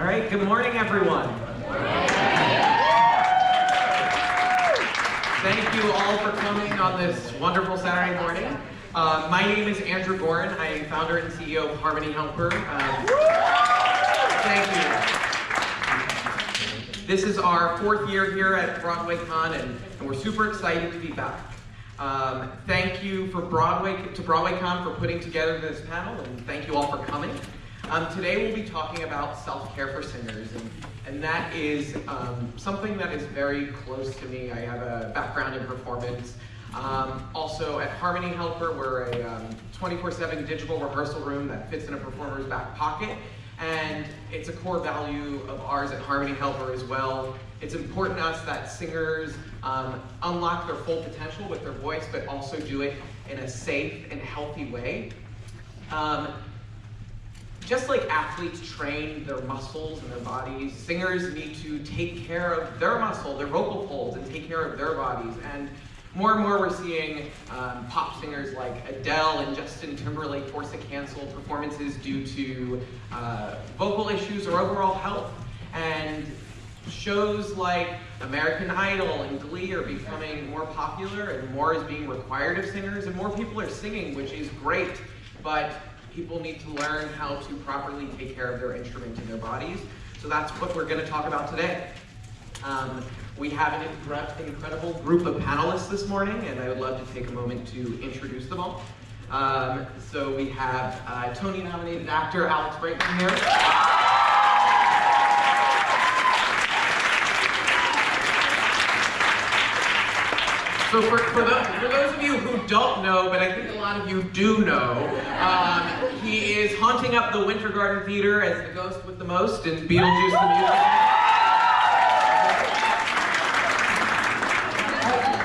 All right, good morning, everyone. Thank you all for coming on this wonderful Saturday morning. My name is Andrew Goren. I am founder and CEO of Harmony Helper. Thank you. This is our 4th year here at BroadwayCon, and we're super excited to be back. Thank you to BroadwayCon for putting together this panel, and thank you all for coming. Today we'll be talking about self-care for singers, and that is something that is very close to me. I have a background in performance. Also at Harmony Helper, we're a 24/7 digital rehearsal room that fits in a performer's back pocket, and it's a core value of ours at Harmony Helper as well. It's important to us that singers unlock their full potential with their voice, but also do it in a safe and healthy way. Just like athletes train their muscles and their bodies, singers need to take care of their muscle, their vocal folds, and take care of their bodies. And more we're seeing pop singers like Adele and Justin Timberlake forced to cancel performances due to vocal issues or overall health. And shows like American Idol and Glee are becoming more popular, and more is being required of singers, and more people are singing, which is great. But people need to learn how to properly take care of their instrument and their bodies. So that's what we're going to talk about today. We have an incredible group of panelists this morning, and I would love to take a moment to introduce them all. So we have Tony-nominated actor Alex Brightman here. So for those of you who don't know, but I think a lot of you do know, he is haunting up the Winter Garden Theater as the ghost with the most in Beetlejuice the musical.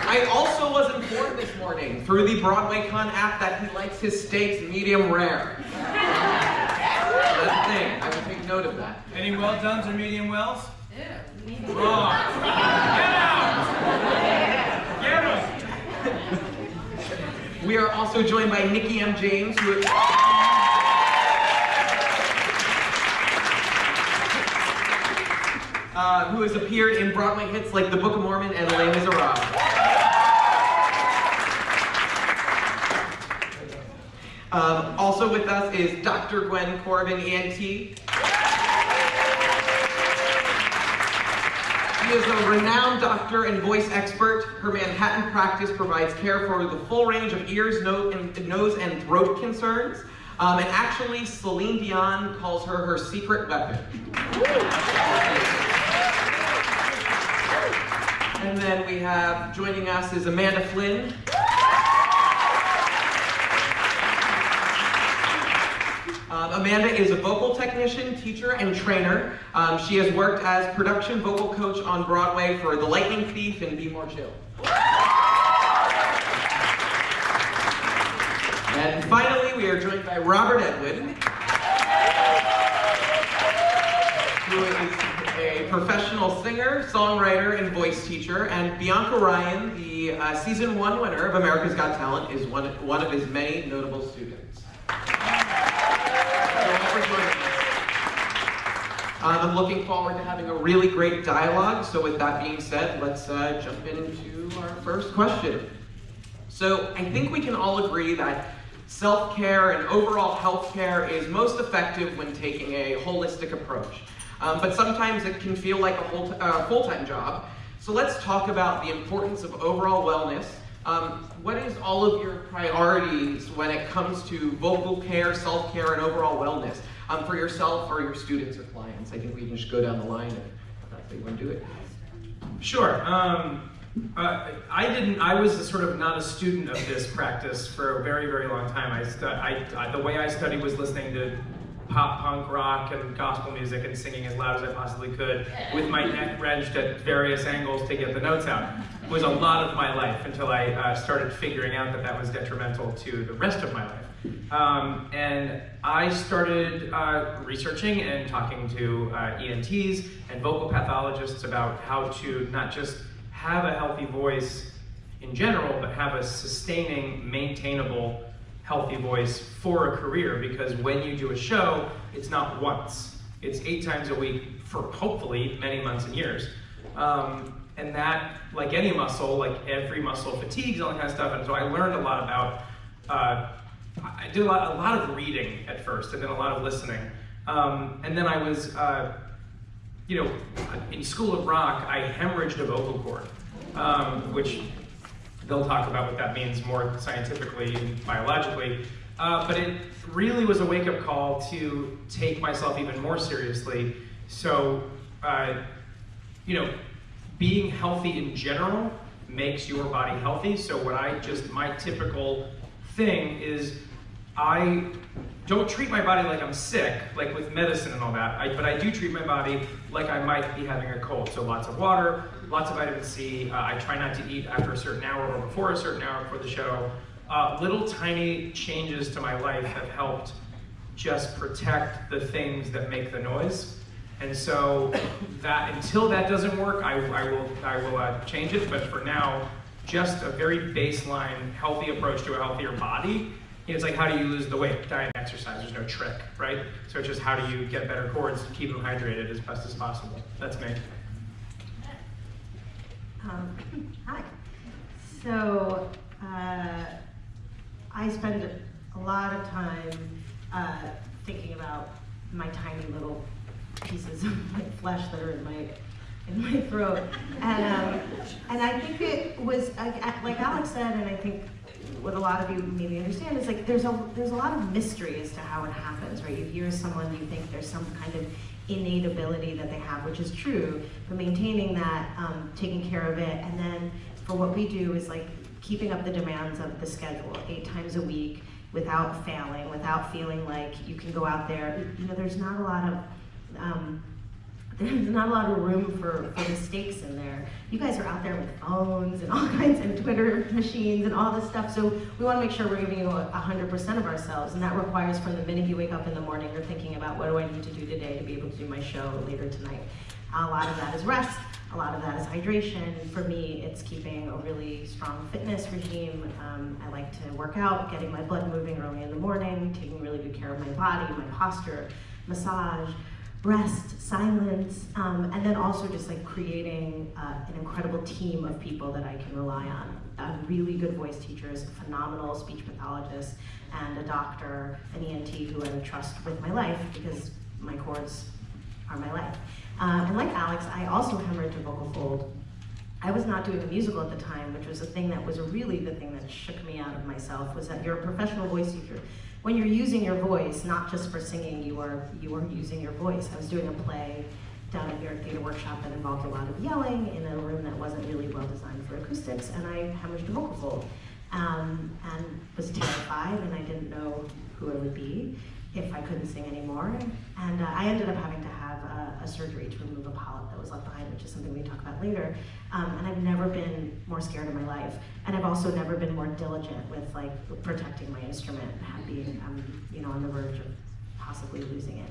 I also was informed this morning through the BroadwayCon app that he likes his steaks medium rare. That's the thing. I will take note of that. Any well-dones or medium wells? Yeah. Wrong. Get out! Get him! We are also joined by Nikki M. James, who has appeared in Broadway hits like The Book of Mormon and Les Miserables. Also with us is Dr. Gwen Korovin, ENT. She is a renowned doctor and voice expert. Her Manhattan practice provides care for the full range of ears, nose, and throat concerns. And actually, Celine Dion calls her secret weapon. And then we have, joining us is Amanda Flynn. Amanda is a vocal technician, teacher, and trainer. She has worked as production vocal coach on Broadway for The Lightning Thief and Be More Chill. And finally, we are joined by Robert Edwin, who is a professional singer, songwriter, and voice teacher, and Bianca Ryan, the season 1 winner of America's Got Talent, is one of his many notable students. I'm looking forward to having a really great dialogue. So with that being said, let's jump into our first question. So I think we can all agree that self-care and overall health care is most effective when taking a holistic approach. But sometimes it can feel like a full-time job. So let's talk about the importance of overall wellness. What is all of your priorities when it comes to vocal care, self-care, and overall wellness for yourself or your students or clients? I think we can just go down the line if that's how you want to do it. Sure. I was sort of not a student of this practice for a very, very long time. The way I studied was listening to pop, punk, rock, and gospel music and singing as loud as I possibly could with my neck wrenched at various angles to get the notes out. It was a lot of my life until I started figuring out that that was detrimental to the rest of my life. And I started researching and talking to ENTs and vocal pathologists about how to not just have a healthy voice in general, but have a sustaining, maintainable, healthy voice for a career, because when you do a show, it's not once. it's 8 times a week for hopefully many months and years. And that, like any muscle, like every muscle fatigues, all that kind of stuff. And so I learned a lot about, I did a lot of reading at first, and then a lot of listening. And then I was, in School of Rock, I hemorrhaged a vocal cord, which they'll talk about what that means more scientifically and biologically. But it really was a wake-up call to take myself even more seriously. So, being healthy in general makes your body healthy. So my typical thing is I don't treat my body like I'm sick, like with medicine and all that, but I do treat my body like I might be having a cold. So lots of water, lots of vitamin C. I try not to eat after a certain hour or before a certain hour for the show. Little tiny changes to my life have helped just protect the things that make the noise. And so that until that doesn't work, I will change it. But for now, just a very baseline, healthy approach to a healthier body. It's like, how do you lose the weight? Diet and exercise. There's no trick, right? So it's just how do you get better cords and keep them hydrated as best as possible. That's me. Hi. So I spend a lot of time thinking about my tiny little pieces of like flesh that are in my throat, and I think it was like Alex said, and I think what a lot of you maybe understand is like there's a lot of mystery as to how it happens, right? You hear someone, you think there's some kind of innate ability that they have, which is true, but maintaining that, taking care of it, and then for what we do is like keeping up the demands of the schedule 8 times a week without failing, without feeling like you can go out there. There's not a lot of room for mistakes in there. You guys are out there with phones and all kinds of Twitter machines and all this stuff, so we want to make sure we're giving you 100% of ourselves, and that requires from the minute you wake up in the morning, you're thinking about what do I need to do today to be able to do my show later tonight. A lot of that is rest, a lot of that is hydration. For me, it's keeping a really strong fitness regime. I like to work out, getting my blood moving early in the morning, taking really good care of my body, my posture, massage, rest, silence, and then also just like creating an incredible team of people that I can rely on. Really good voice teachers, a phenomenal speech pathologist, and a doctor, an ENT who I would trust with my life because my cords are my life. And like Alex, I also hemorrhaged a vocal fold. I was not doing a musical at the time, which was the thing that was really the thing that shook me out of myself, was that you're a professional voice teacher. When you're using your voice, not just for singing, you are using your voice. I was doing a play down at New York Theater Workshop that involved a lot of yelling in a room that wasn't really well designed for acoustics, and I hemorrhaged a vocal fold, and was terrified, and I didn't know who it would be if I couldn't sing anymore. And I ended up having to have a surgery to remove a polyp that was left behind, which is something we can talk about later. And I've never been more scared in my life. And I've also never been more diligent with like protecting my instrument, being on the verge of possibly losing it.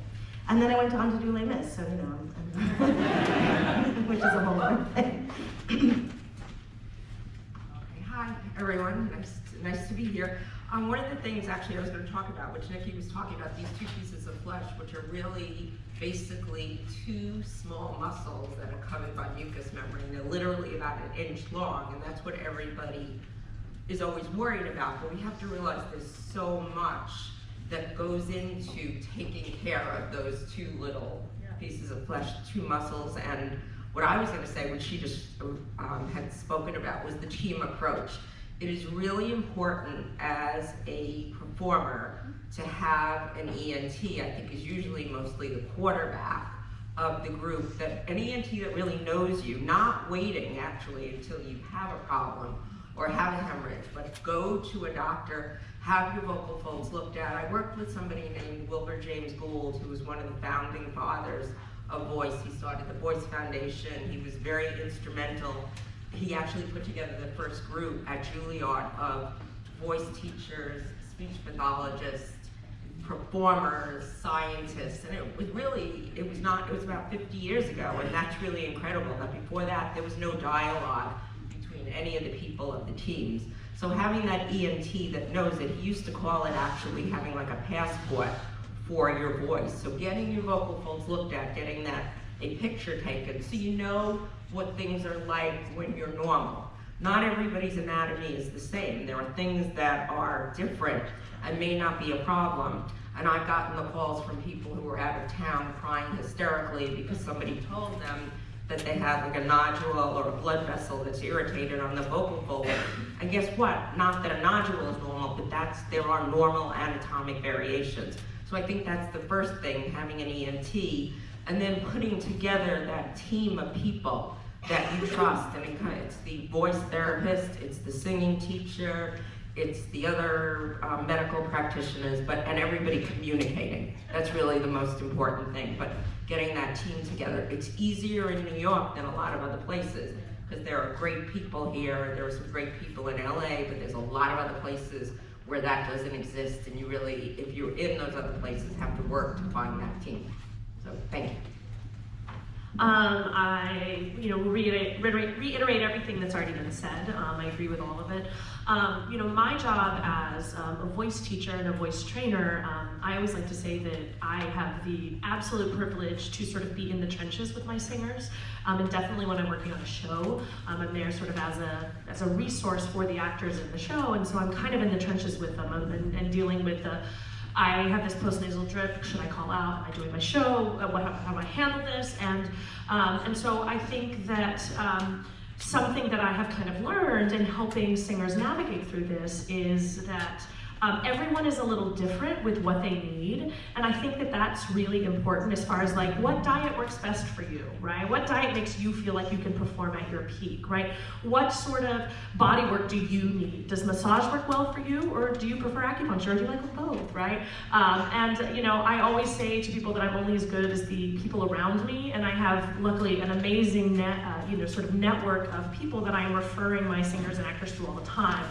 And then I went on to do Les Mis, so which is a whole other thing. Okay, hi everyone, nice to be here. One of the things actually I was going to talk about, which Nikki was talking about, these 2 pieces of flesh, which are really basically 2 small muscles that are covered by mucous membrane. They're literally about 1 inch long, and that's what everybody is always worried about. But we have to realize there's so much that goes into taking care of those 2 little pieces of flesh, 2 muscles. And what I was going to say, which she just had spoken about, was the team approach. It is really important as a performer to have an ENT, I think is usually mostly the quarterback of the group, that an ENT that really knows you, not waiting actually until you have a problem or have a hemorrhage, but go to a doctor, have your vocal folds looked at. I worked with somebody named Wilbur James Gould, who was one of the founding fathers of voice. He started the Voice Foundation. He was very instrumental. He actually put together the first group at Juilliard of voice teachers, speech pathologists, performers, scientists, and it was about 50 years ago, and that's really incredible. That before that, there was no dialogue between any of the people of the teams. So having that ENT that knows it, he used to call it actually having like a passport for your voice. So getting your vocal folds looked at, getting a picture taken, so you know what things are like when you're normal. Not everybody's anatomy is the same. There are things that are different and may not be a problem. And I've gotten the calls from people who were out of town crying hysterically because somebody told them that they had like a nodule or a blood vessel that's irritated on the vocal fold. And guess what? Not that a nodule is normal, but there are normal anatomic variations. So I think that's the first thing, having an ENT, and then putting together that team of people that you trust. And it's the voice therapist, it's the singing teacher, it's the other medical practitioners, and everybody communicating. That's really the most important thing. But getting that team together. It's easier in New York than a lot of other places, because there are great people here, there are some great people in LA, but there's a lot of other places where that doesn't exist, and you really, if you're in those other places, have to work to find that team. So, thank you. I will reiterate everything that's already been said. I agree with all of it. My job as a voice teacher and a voice trainer, I always like to say that I have the absolute privilege to sort of be in the trenches with my singers, and definitely when I'm working on a show, I'm there sort of as a resource for the actors in the show, and so I'm kind of in the trenches with them and dealing with I have this postnasal drip, should I call out? Am I doing my show? How do I handle this? And so I think that something that I have kind of learned in helping singers navigate through this is that everyone is a little different with what they need, and I think that that's really important as far as like what diet works best for you, right? What diet makes you feel like you can perform at your peak, right? What sort of body work do you need? Does massage work well for you, or do you prefer acupuncture, or do you like both, right? I always say to people that I'm only as good as the people around me, and I have luckily an amazing sort of network of people that I am referring my singers and actors to all the time.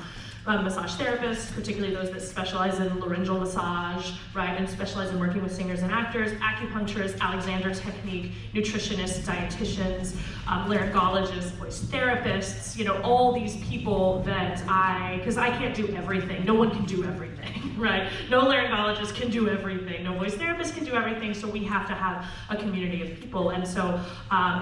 Massage therapists, particularly those that specialize in laryngeal massage, right, and specialize in working with singers and actors, acupuncturists, Alexander technique, nutritionists, dietitians, laryngologists, voice therapists, all these people that because I can't do everything. No one can do everything, right? No laryngologist can do everything. No voice therapist can do everything, so we have to have a community of people. And so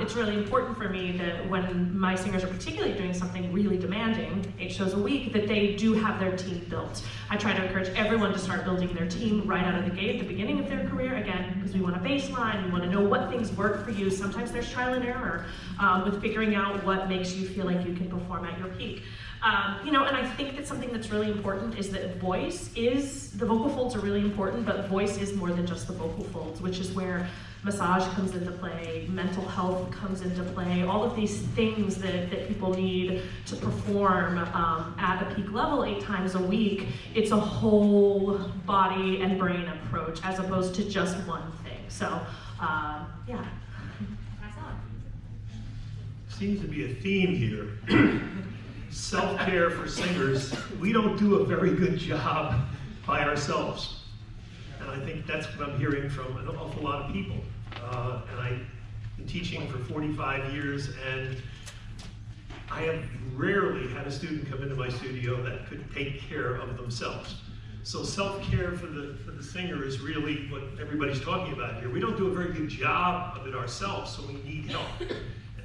it's really important for me that when my singers are particularly doing something really demanding, 8 shows a week, that they do have their team built. I try to encourage everyone to start building their team right out of the gate at the beginning of their career, again, because we want a baseline, we want to know what things work for you. Sometimes there's trial and error with figuring out what makes you feel like you can perform at your peak. And I think that something that's really important is that the vocal folds are really important, but voice is more than just the vocal folds, which is where massage comes into play, mental health comes into play, all of these things that people need to perform at a peak level 8 times a week. It's a whole body and brain approach as opposed to just one thing. So, yeah. Pass on. Seems to be a theme here. Self-care for singers. We don't do a very good job by ourselves. And I think that's what I'm hearing from an awful lot of people. And I've been teaching for 45 years, and I have rarely had a student come into my studio that could take care of themselves. So self-care for the singer is really what everybody's talking about here. We don't do a very good job of it ourselves, so we need help.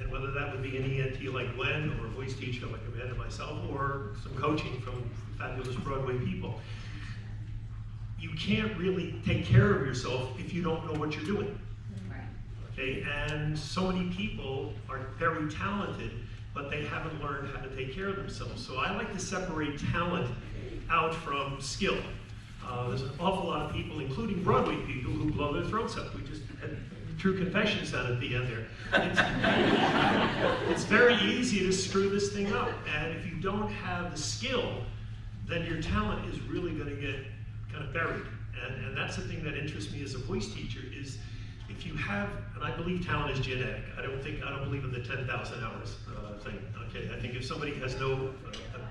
And whether that would be an ENT like Gwen, or a voice teacher like Amanda and myself, or some coaching from fabulous Broadway people. You can't really take care of yourself if you don't know what you're doing. Okay, and so many people are very talented, but they haven't learned how to take care of themselves. So I like to separate talent out from skill. There's an awful lot of people, including Broadway people, who blow their throats up. We just had true confessions down at the end there. It's very easy to screw this thing up, and if you don't have the skill, then your talent is really going to get kind of buried. And that's the thing that interests me as a voice teacher is if you have, and I believe talent is genetic. I don't believe in the 10,000 hours thing. Okay, I think if somebody has no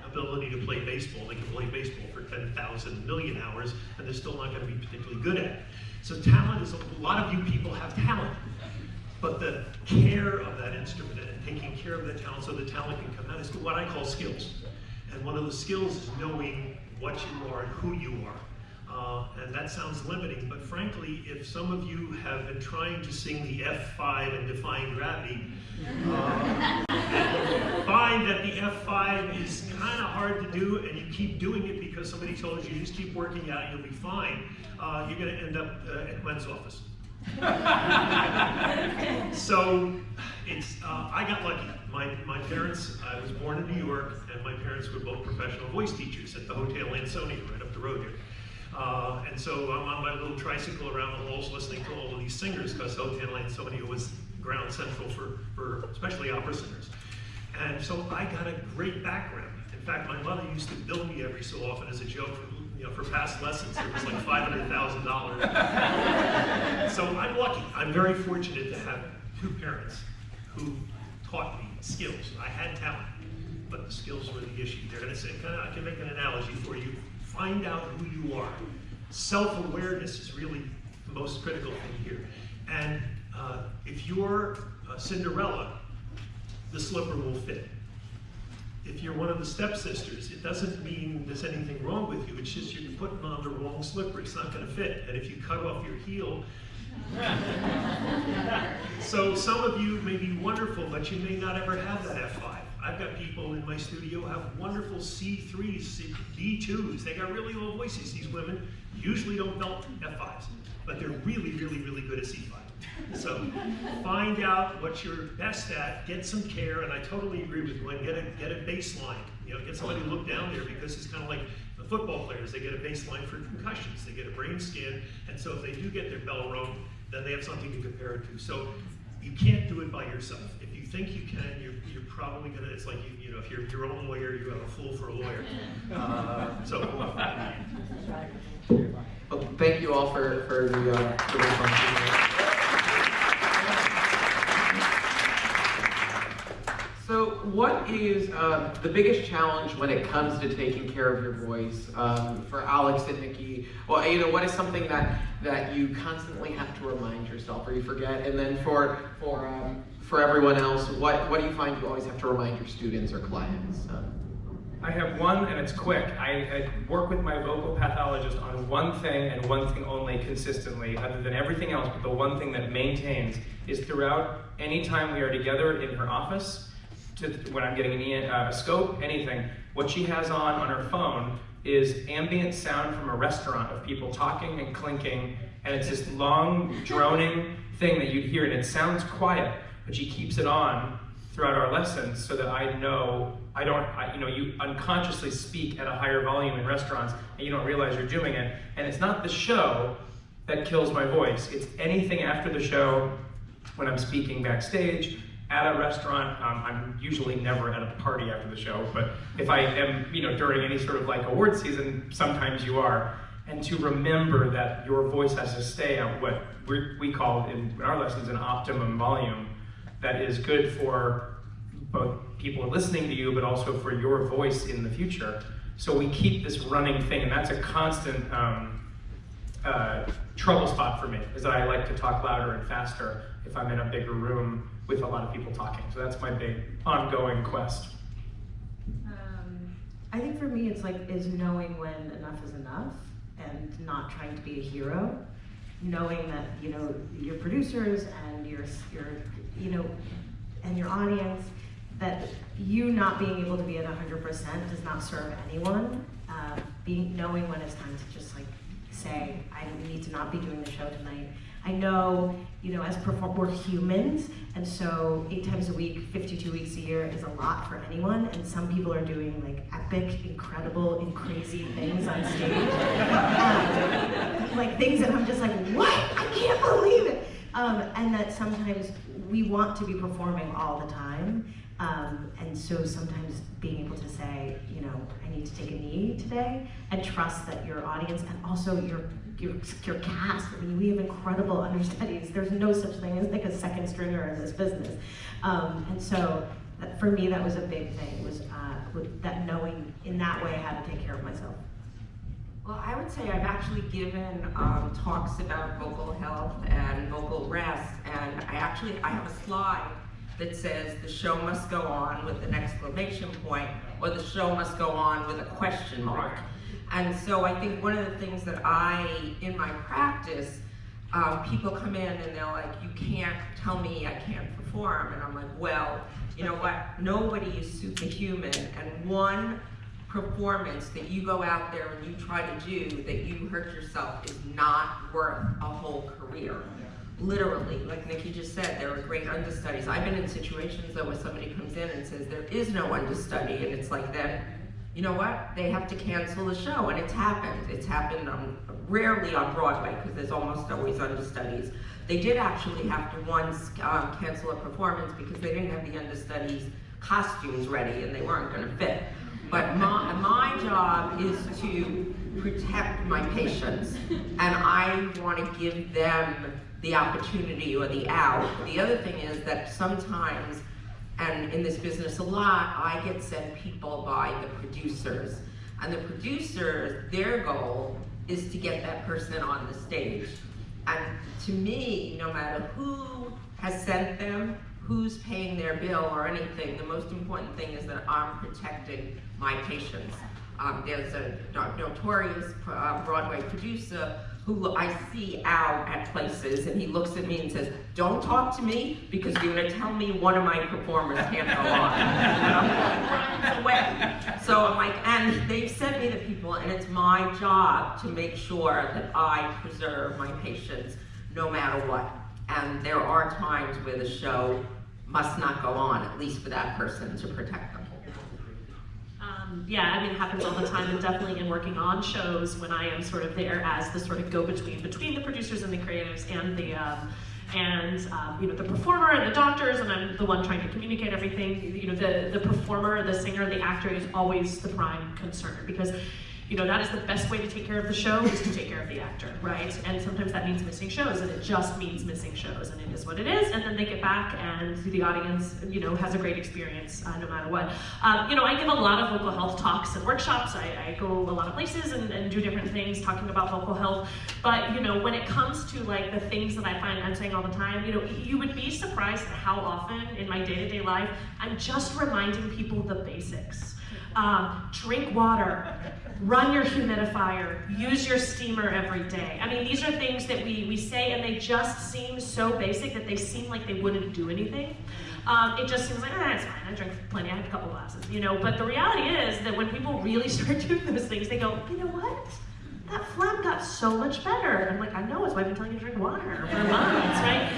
ability to play baseball, they can play baseball for 10,000 million hours, and they're still not going to be particularly good at it. So talent is, a lot of you people have talent, but the care of that instrument and taking care of the talent so the talent can come out is what I call skills. And one of the skills is knowing what you are and who you are. and that sounds limiting, but frankly, if some of you have been trying to sing the F5 and defying gravity, find that the F5 is kind of hard to do, and you keep doing it because somebody told you just keep working out, you'll be fine, you're going to end up at Gwen's office. So I got lucky. My parents, I was born in New York, and my parents were both professional voice teachers at the Hotel Ansonia right up the road here. And so I'm on my little tricycle around the halls listening to all of these singers, because Hotel Ansonia was ground central for especially opera singers. And so I got a great background. In fact, my mother used to bill me every so often as a joke for past lessons. It was like $500,000. So I'm lucky. I'm very fortunate to have two parents who taught me skills. I had talent, but the skills were the issue. They're going to say, I can make an analogy for you. Find out who you are. Self-awareness is really the most critical thing here. And if you're Cinderella, the slipper will fit. If you're one of the stepsisters, it doesn't mean there's anything wrong with you. It's just you're putting on the wrong slipper. It's not going to fit. And if you cut off your heel, so some of you may be wonderful, but you may not ever have that F5. I've got people in my studio who have wonderful C3s, D2s. They got really low voices. These women usually don't belt F5s, but they're really, really, really good at C5. So find out what you're best at, get some care, and I totally agree with Gwen, get a baseline. Get somebody to look down there, because it's kind of like the football players. They get a baseline for concussions, they get a brain scan, and so if they do get their bell rung, then they have something to compare it to. So you can't do it by yourself. If you think you can, you're probably gonna, it's like, if you're your own lawyer, you have a fool for a lawyer. Well, thank you all for the response. So what is the biggest challenge when it comes to taking care of your voice for Alex and Nikki? Well, what is something that you constantly have to remind yourself or you forget? And then for everyone else, what do you find you always have to remind your students or clients? I have one, and it's quick. I work with my vocal pathologist on one thing and one thing only consistently, other than everything else, but the one thing that maintains is throughout any time we are together in her office, when I'm getting a scope, anything, what she has on her phone is ambient sound from a restaurant of people talking and clinking, and it's this long, droning thing that you'd hear, and it sounds quiet, but she keeps it on throughout our lessons so that I know you unconsciously speak at a higher volume in restaurants and you don't realize you're doing it. And it's not the show that kills my voice. It's anything after the show, when I'm speaking backstage, at a restaurant. I'm usually never at a party after the show, but if I am, during any sort of like award season, sometimes you are. And to remember that your voice has to stay at what we call in our lessons an optimum volume that is good for both people listening to you, but also for your voice in the future. So we keep this running thing, and that's a constant trouble spot for me, is that I like to talk louder and faster if I'm in a bigger room with a lot of people talking. So that's my big ongoing quest. I think for me it's knowing when enough is enough and not trying to be a hero. Knowing that, your producers and your and your audience, that you not being able to be at 100% does not serve anyone. Knowing when it's time to just say, I need to not be doing the show tonight. I know, as we're humans, and so 8 times a week, 52 weeks a year is a lot for anyone, and some people are doing epic, incredible, and crazy things on stage. Things that I'm just what? I can't believe it! And that sometimes we want to be performing all the time, and so sometimes being able to say, I need to take a knee today, and trust that your audience and also your cast. We have incredible understudies. There's no such thing as a second stringer in this business, and so for me that was a big thing. Was that knowing in that way how to take care of myself. Well, I would say I've actually given talks about vocal health and vocal rest, and I have a slide that says the show must go on with an exclamation point, or the show must go on with a question mark. And so I think one of the things that in my practice, people come in and they're like, you can't tell me I can't perform. And I'm like, well, you know what? Nobody is superhuman. And one performance that you go out there and you try to do that you hurt yourself is not worth a whole career. Literally, like Nikki just said, there are great understudies. I've been in situations though where somebody comes in and says there is no understudy, and it's like then, you know what? They have to cancel the show, and it's happened. It's happened rarely on Broadway because there's almost always understudies. They did actually have to once cancel a performance because they didn't have the understudies' costumes ready and they weren't going to fit. But my job is to protect my patients, and I want to give them the opportunity or the out. The other thing is that sometimes, and in this business a lot, I get sent people by the producers. And the producers, their goal is to get that person on the stage. And to me, no matter who has sent them, who's paying their bill or anything, the most important thing is that I'm protecting my patients. There's a notorious Broadway producer who I see out at places, and he looks at me and says, don't talk to me because you're gonna tell me one of my performers can't go on. Runs away. So I'm like, and they've sent me the people, and it's my job to make sure that I preserve my patients no matter what. And there are times where the show must not go on, at least for that person, to protect them. Yeah, I mean, it happens all the time, and definitely in working on shows when I am sort of there as the sort of go-between between the producers and the creatives and the you know, the performer and the doctors, and I'm the one trying to communicate everything. You know, the performer, the singer, the actor is always the prime concern, because you know, that is the best way to take care of the show, is to take care of the actor, right? And sometimes that means missing shows, and it just means missing shows, and it is what it is, and then they get back, and the audience, you know, has a great experience no matter what. You know, I give a lot of vocal health talks and workshops. I go a lot of places and do different things talking about vocal health, but, you know, when it comes to, like, the things that I find I'm saying all the time, you know, you would be surprised at how often in my day-to-day life, I'm just reminding people the basics. Drink water, run your humidifier, use your steamer every day. I mean, these are things that we say, and they just seem so basic that they seem like they wouldn't do anything. It just seems like, it's fine, I drink plenty, I have a couple glasses, you know, but the reality is that when people really start doing those things, they go, you know what? That phlegm got so much better. And I'm like, I know, it's why I've been telling you to drink water for months, right?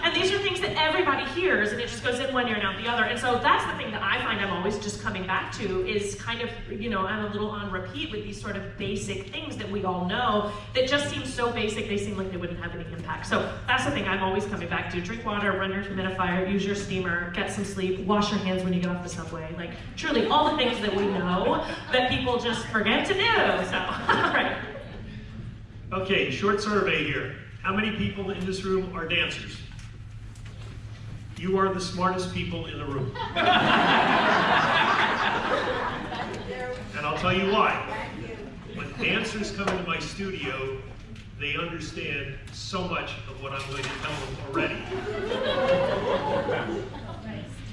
And these are things that everybody hears, and it just goes in one ear and out the other. And so that's the thing that I find I'm always just coming back to, is kind of, you know, I'm a little on repeat with these sort of basic things that we all know that just seem so basic, they seem like they wouldn't have any impact. So that's the thing I'm always coming back to. Drink water, run your humidifier, use your steamer, get some sleep, wash your hands when you get off the subway. Like, truly, all the things that we know that people just forget to do. So, all right. Okay, short survey here. How many people in this room are dancers? You are the smartest people in the room. And I'll tell you why. When dancers come into my studio, they understand so much of what I'm going to tell them already.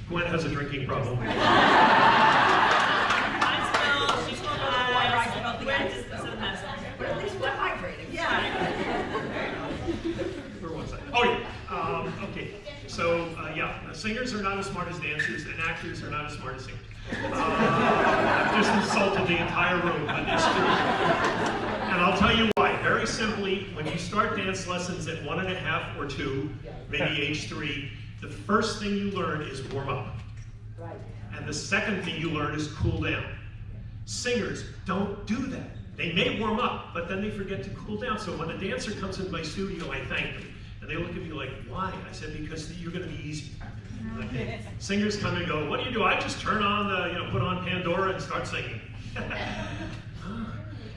Gwen has a drinking problem. But at least we're hydrated. Yeah. Where was I? Oh, yeah. Okay. So, yeah, singers are not as smart as dancers, and actors are not as smart as singers. I've just insulted the entire room, but it's true. And I'll tell you why. Very simply, when you start dance lessons at 1.5 or 2, maybe age 3, the first thing you learn is warm up. Right. And the second thing you learn is cool down. Singers don't do that. They may warm up, but then they forget to cool down. So when a dancer comes into my studio, I thank them. And they look at me like, why? I said, because you're going to be easy. Okay. Singers come and go, what do? I just turn on the, put on Pandora and start singing.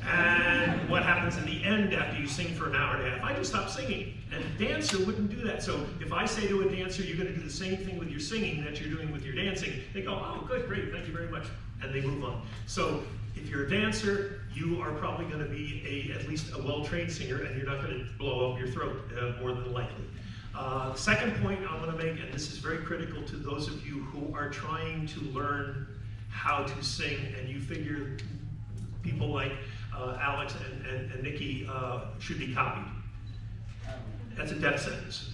And what happens in the end after you sing for an hour and a half? I just stop singing. And a dancer wouldn't do that. So if I say to a dancer, you're going to do the same thing with your singing that you're doing with your dancing, they go, oh, good, great, thank you very much. And they move on. So if you're a dancer, you are probably going to be at least a well-trained singer, and you're not going to blow up your throat more than likely. Second point I want to make, and this is very critical to those of you who are trying to learn how to sing, and you figure people like Alex and Nikki should be copied. That's a death sentence.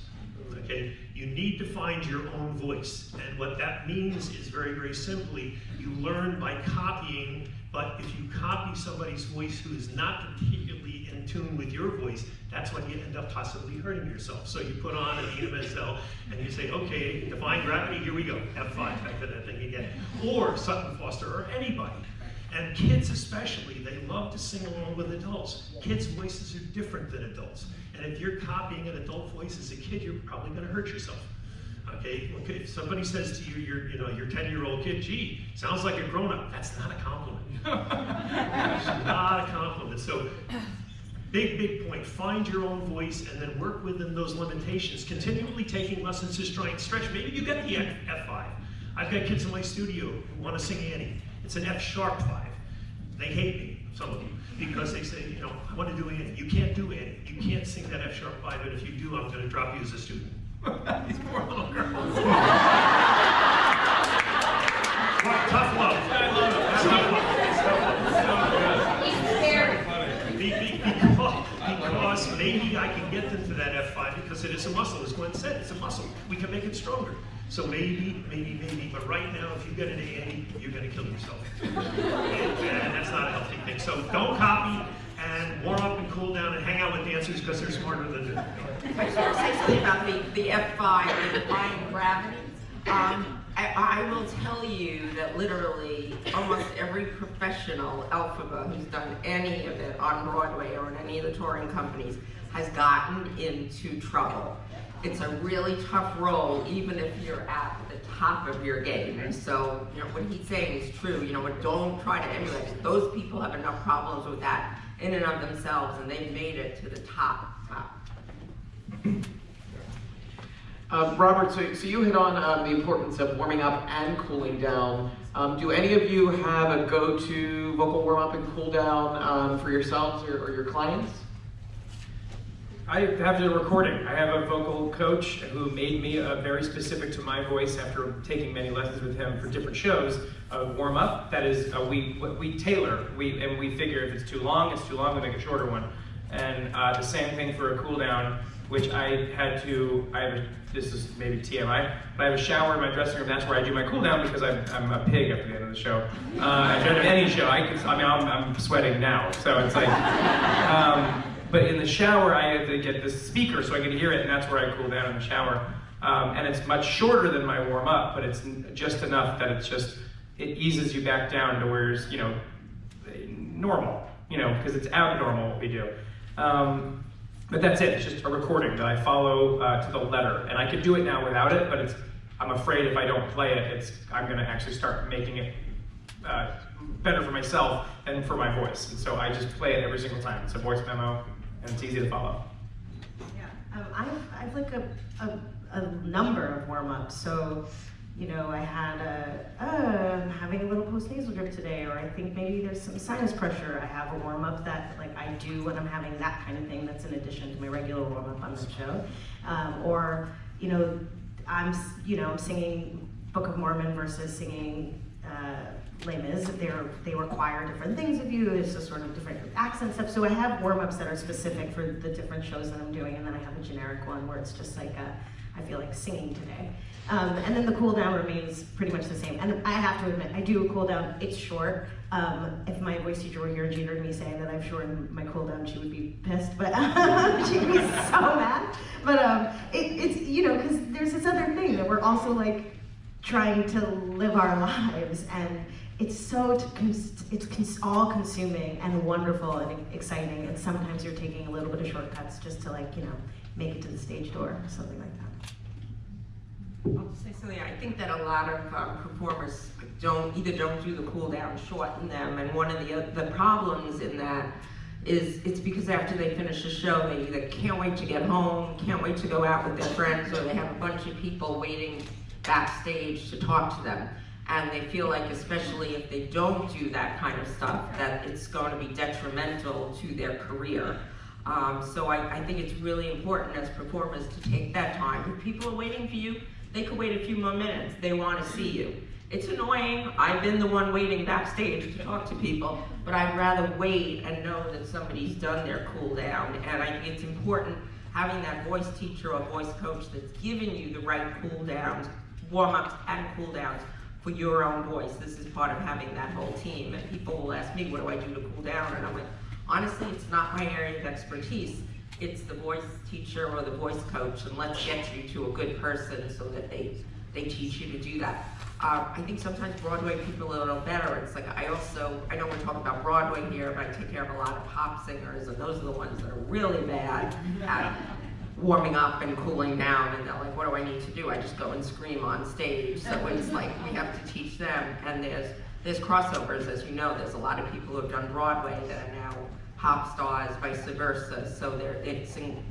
Okay? You need to find your own voice. And what that means is very, very simply, you learn by copying, but if you copy somebody's voice who is not particularly in tune with your voice, that's when you end up possibly hurting yourself. So you put on an EMSL and you say, okay, define gravity, here we go, F5, back to that thing again. Or Sutton Foster, or anybody. And kids especially, they love to sing along with adults. Kids' voices are different than adults. And if you're copying an adult voice as a kid, you're probably going to hurt yourself. Okay, if somebody says to you, your 10-year-old kid, gee, sounds like a grown-up, that's not a compliment. It's not a compliment. So, big point, find your own voice and then work within those limitations. Continually taking lessons to try and stretch. Maybe you get the F5. I've got kids in my studio who want to sing Annie. It's an F-sharp 5. They hate me, some of you, because they say, I want to do Annie. You can't do Annie. You can't sing that F-sharp 5, and if you do, I'm going to drop you as a student. These poor little girls. Tough love. I love it. Because maybe I can get them to that F5 because it is a muscle, as Gwen said, it's a muscle. We can make it stronger. So maybe, but right now, if you get into Annie, you're going to kill yourself. And that's not a healthy thing. So don't copy, and warm up and cool down and hang out with dancers because they're smarter than you. I just want to say something about the F5, the defying gravity. I will tell you that literally almost every professional alphabet who's done any of it on Broadway or in any of the touring companies has gotten into trouble. It's a really tough role, even if you're at the top of your game. And so, what he's saying is true. But don't try to emulate it. Those people have enough problems with that in and of themselves, and they've made it to the top. Robert, so you hit on the importance of warming up and cooling down. Do any of you have a go-to vocal warm-up and cool down for yourselves or your clients? I have the recording. I have a vocal coach who made me very specific to my voice after taking many lessons with him for different shows. Warm up, that is, we tailor. We figure if it's too long, we make a shorter one. And the same thing for a cool down, which this is maybe TMI, but I have a shower in my dressing room. That's where I do my cool down because I'm a pig after the end of the show. At the end of any show, I'm sweating now, so it's like. But in the shower, I have to get this speaker so I can hear it, and that's where I cool down in the shower. And it's much shorter than my warm up, but it's just enough that it eases you back down to where it's normal, because it's abnormal what we do. But that's it. It's just a recording that I follow to the letter, and I could do it now without it. But I'm afraid if I don't play it, I'm going to actually start making it better for myself and for my voice. And so I just play it every single time. It's a voice memo, and it's easy to follow. Yeah, I've like a number of warm-ups. So, I had I'm having a little post-nasal drip today, or I think maybe there's some sinus pressure. I have a warm-up that I do when I'm having that kind of thing. That's in addition to my regular warm-up on the show. Or I'm singing Book of Mormon versus singing Les Mis. They require different things of you. It's just sort of different accent stuff. So I have warm-ups that are specific for the different shows that I'm doing, and then I have a generic one where it's just like I feel like singing today. And then the cool down remains pretty much the same. And I have to admit, I do a cool down. It's short. If my voice teacher were here and she heard me saying that I've shortened my cool down, she would be pissed. But she'd be so mad. But it's because there's this other thing that we're also like trying to live our lives, and it's all consuming and wonderful and exciting. And sometimes you're taking a little bit of shortcuts just to make it to the stage door or something like that. I'll say something. I think that a lot of performers don't do the cool down, shorten them, and one of the problems in that is it's because after they finish the show, they either can't wait to get home, can't wait to go out with their friends, or they have a bunch of people waiting backstage to talk to them. And they feel like, especially if they don't do that kind of stuff, that it's going to be detrimental to their career. So I think it's really important as performers to take that time. If people are waiting for you, they could wait a few more minutes. They want to see you. It's annoying. I've been the one waiting backstage to talk to people, but I'd rather wait and know that somebody's done their cool down. And I think it's important having that voice teacher or voice coach that's giving you the right cool downs, warm-ups and cool downs for your own voice. This is part of having that whole team. And people will ask me, what do I do to cool down? And I'm like, honestly, it's not my area of expertise. It's the voice teacher or the voice coach, and let's get you to a good person so that they teach you to do that. I think sometimes Broadway people are a little better. It's like, I know we're talking about Broadway here, but I take care of a lot of pop singers, and those are the ones that are really bad at warming up and cooling down, and they're like, what do I need to do? I just go and scream on stage. So it's like, we have to teach them, and there's crossovers, as you know. There's a lot of people who have done Broadway that are now pop stars, vice versa. So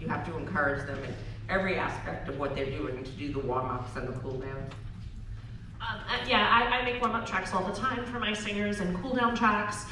you have to encourage them in every aspect of what they're doing to do the warm-ups and the cool-downs. I make warm-up tracks all the time for my singers and cool-down tracks.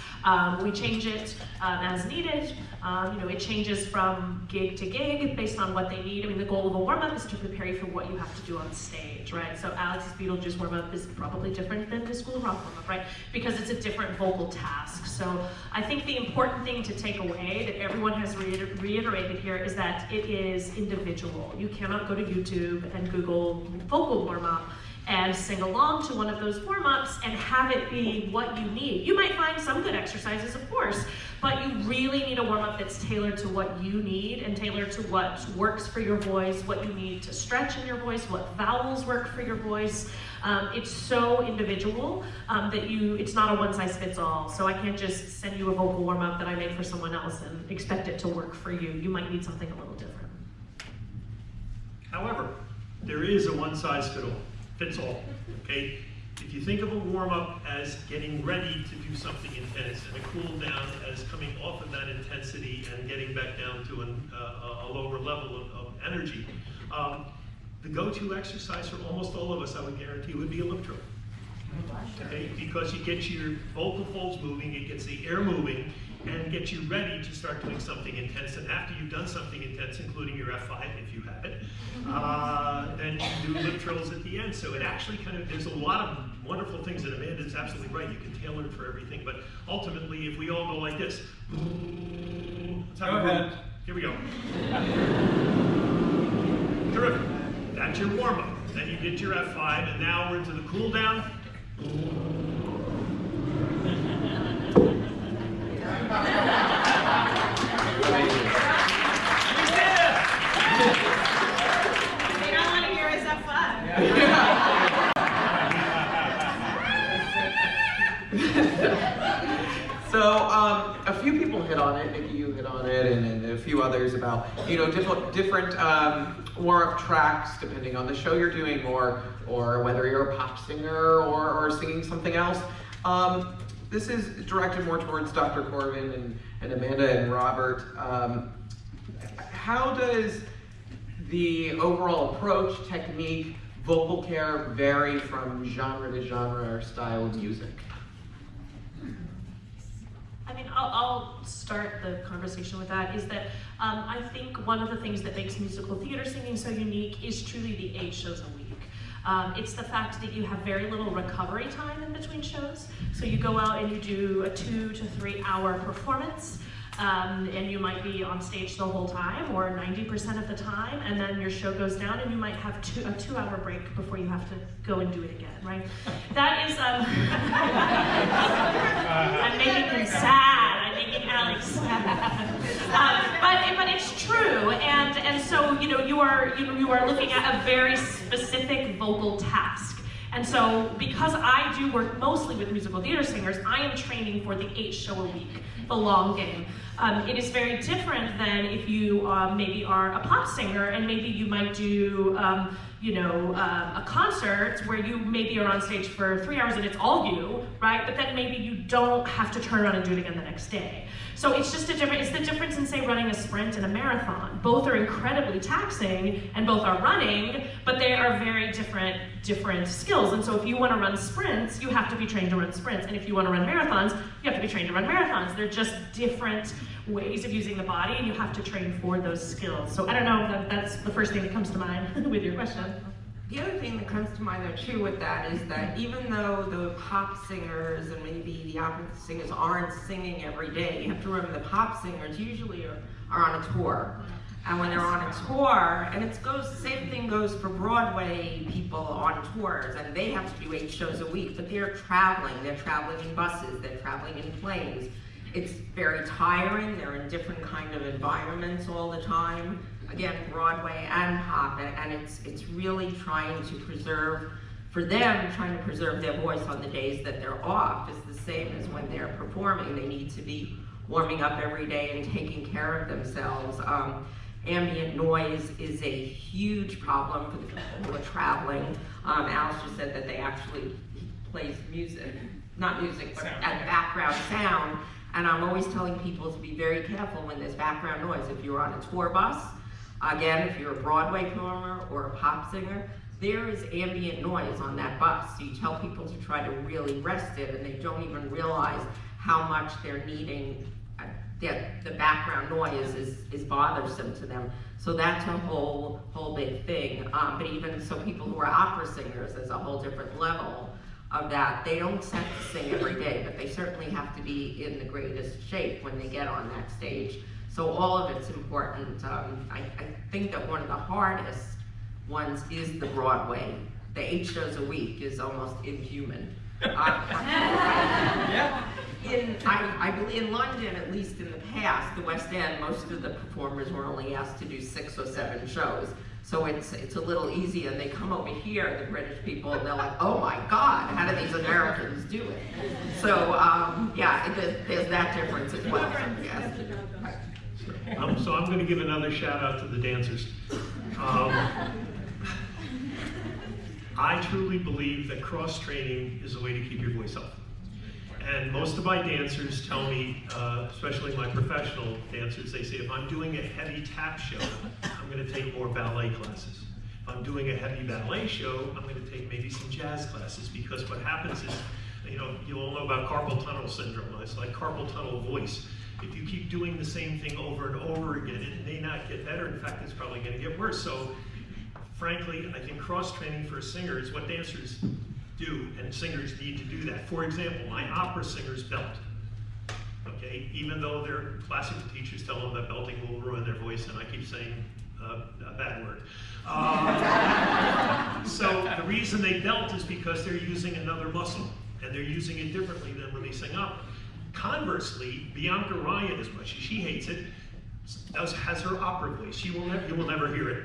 We change it as needed. It changes from gig to gig based on what they need. I mean, the goal of a warm-up is to prepare you for what you have to do on stage, right? So Alex's Beetlejuice warm-up is probably different than the School of Rock warm-up, right? Because it's a different vocal task. So I think the important thing to take away that everyone has reiterated here is that it is individual. You cannot go to YouTube and Google vocal warm-up and sing along to one of those warm-ups and have it be what you need. You might find some good exercises, of course, but you really need a warm-up that's tailored to what you need and tailored to what works for your voice, what you need to stretch in your voice, what vowels work for your voice. It's so individual that it's not a one-size-fits-all. So I can't just send you a vocal warm-up that I made for someone else and expect it to work for you. You might need something a little different. However, there is a one-size-fits-all. Okay? If you think of a warm-up as getting ready to do something intense and a cool down as coming off of that intensity and getting back down to a lower level of energy, the go-to exercise for almost all of us, I would guarantee, would be a lip drill. Okay? Because you get your vocal folds moving, it gets the air moving, and gets you ready to start doing something intense. And after you've done something intense, including your F5 if you have it, then you do lip trills at the end. So it actually there's a lot of wonderful things, and Amanda's absolutely right. You can tailor it for everything, but ultimately, if we all go like this, let's have go ahead. Here we go. Terrific. That's your warm-up. Then you get your F5, and now we're into the cool down. So a few people hit on it. Nikki, you hit on it, and a few others about different warm-up tracks depending on the show you're doing, or whether you're a pop singer or singing something else. This is directed more towards Dr. Korovin and Amanda and Robert. How does the overall approach, technique, vocal care vary from genre to genre or style of music? I mean, I'll start the conversation with that, is that I think one of the things that makes musical theater singing so unique is truly the 8 shows a week. It's the fact that you have very little recovery time in between shows. So you go out and you do a 2 to 3 hour performance, and you might be on stage the whole time or 90% of the time, and then your show goes down and you might have a 2 hour break before you have to go and do it again, right? That is, I'm making him sad, I'm making Alex sad. But it's true, and so you are looking at a very specific vocal task. And so, because I do work mostly with musical theater singers, I am training for the 8 show a week, the long game. It is very different than if you maybe are a pop singer and maybe you might do a concert where you maybe are on stage for 3 hours and it's all you, right? But then maybe you don't have to turn around and do it again the next day. So it's just it's the difference in, say, running a sprint and a marathon. Both are incredibly taxing and both are running, but they are very different skills. And so if you want to run sprints, you have to be trained to run sprints. And if you want to run marathons, you have to be trained to run marathons. They're just different ways of using the body, and you have to train for those skills. So I don't know if that's the first thing that comes to mind with your question. The other thing that comes to mind though too with that is that even though the pop singers and maybe the opera singers aren't singing every day, you have to remember the pop singers usually are on a tour. And when they're on a tour, and same thing goes for Broadway people on tours, and they have to do 8 shows a week, but they're traveling in buses, they're traveling in planes. It's very tiring, they're in different kind of environments all the time. Again, Broadway and pop, and it's really trying to preserve their voice on the days that they're off. It's the same as when they're performing. They need to be warming up every day and taking care of themselves. Ambient noise is a huge problem for the people who are traveling. Alice just said that they actually plays music, not music, but background sound. And I'm always telling people to be very careful when there's background noise. If you're on a tour bus, again, if you're a Broadway performer or a pop singer, there is ambient noise on that bus. So you tell people to try to really rest it, and they don't even realize how much they're needing. The background noise is bothersome to them. So that's a whole big thing. But even so, people who are opera singers, there's a whole different level of that. They don't have to sing every day, but they certainly have to be in the greatest shape when they get on that stage. So all of it's important. I think that one of the hardest ones is the Broadway. The 8 shows a week is almost inhuman. I believe in London, at least in the past, the West End, most of the performers were only asked to do 6 or 7 shows. So it's a little easier, and they come over here, the British people, and they're like, oh my God, how do these Americans do it? So yeah, there's that difference as well. Yes. So I'm going to give another shout out to the dancers. I truly believe that cross-training is a way to keep your voice healthy. And most of my dancers tell me, especially my professional dancers, they say, if I'm doing a heavy tap show, I'm going to take more ballet classes. If I'm doing a heavy ballet show, I'm going to take maybe some jazz classes, because what happens is, you all know about carpal tunnel syndrome. It's like carpal tunnel voice. If you keep doing the same thing over and over again, it may not get better. In fact, it's probably going to get worse. So, frankly, I think cross-training for a singer is what dancers do, and singers need to do that. For example, my opera singers belt. Okay, even though their classical teachers tell them that belting will ruin their voice, and I keep saying a bad word. So the reason they belt is because they're using another muscle, and they're using it differently than when they sing opera. Conversely, Bianca Ryan, as much as she hates it, has her opera voice. You will never hear it.